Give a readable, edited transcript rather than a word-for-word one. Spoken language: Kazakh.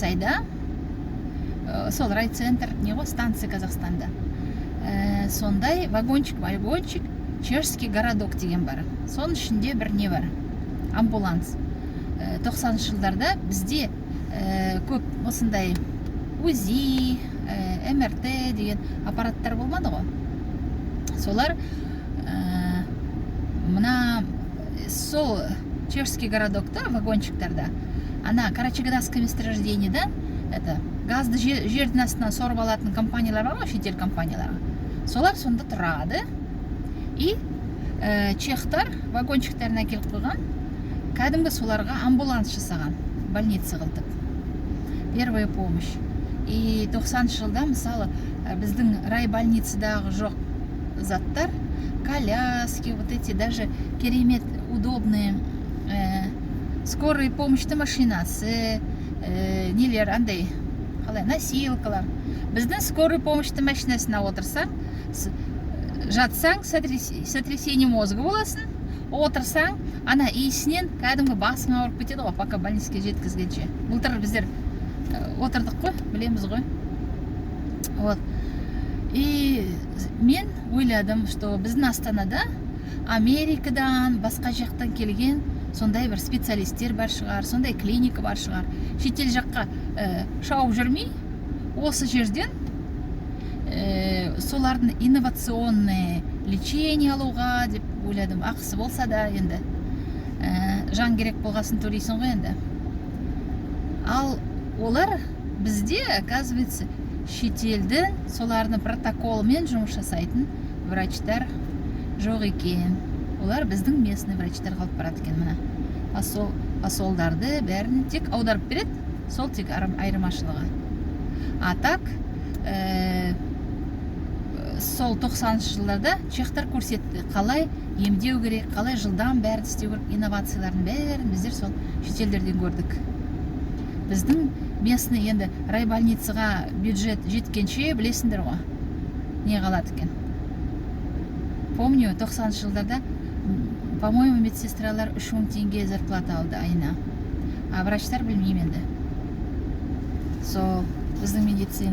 жасайды. Сол райцентр, не ғой, станция Қазақстанда. Сондай вагончик, Чешский городок деген бар. Соның ішінде бір не бар? Амбуланс. 90-шы жылдарда бізде көп осындай УЗИ, МРТ деген аппараттар болмады ғой. Солар мына сол Чешский городокта, вагончиктарда, ана Карачегодское месторождениеда газды жердің астынан сорып алатын компаниялар бар ғой, шетел компаниялары. Солар сонда тұрады. И чехтар вагончиктарына келіп қойған, кәдімгі соларға амбуланс жасаған, больница қылтып. Первая помощь. И 90-шы жылда, мысалы, біздің райбольницадағы жоқ заттар, коляски, вот эти даже керемет удобные скорой помощьті машинасы, нелер, андай, қалай, носилкалар. Біздің скорой помощьті машинасына отырсаң, жатсаң, сотрясение мозга боласың, отырсаң, ана иісінен кәдімгі басың ауырып кетеді ғой, пока больницаға жеткізгенше. Былтыр біздер отырдық қой, білеміз ғой. Вот. И мен ойладым, что біздің Астанада Америкадан, басқа жақтан келген сондай бір специалисттер бар шығар, сондай клиника бар шығар. Шетел жаққа шауып жүрмей, осы жерден солардың инновационный лечение алуға деп ойладым. Ақысы болса да енді жан керек болғасын төлейсің ғой енді. Ал олар бізде, оказывается, шетелдің солардың протоколымен жұмыс жасайтын врачтар жоқ екен. Олар біздің местный врачтар қалып барады екен мына. Асолдарды бәрін тек аударып береді, сол тек айырмашылығы. А так, сол 90-шы жылдарда чехтар көрсетті, қалай емдеу керек, қалай жылдан бәрін істеу керек, инновациялардың бәрін біздер сол шетелдерден көрдік. Біздің местный енді райбольницаға бюджет жеткенше білесіңдер ғой, не қалады екен. Помню, 90-шы жылдарда, по-моему, медсестралар 3000 теңге зарплата алды айына. А врачтар білмеймін енді. Сол біздің медицина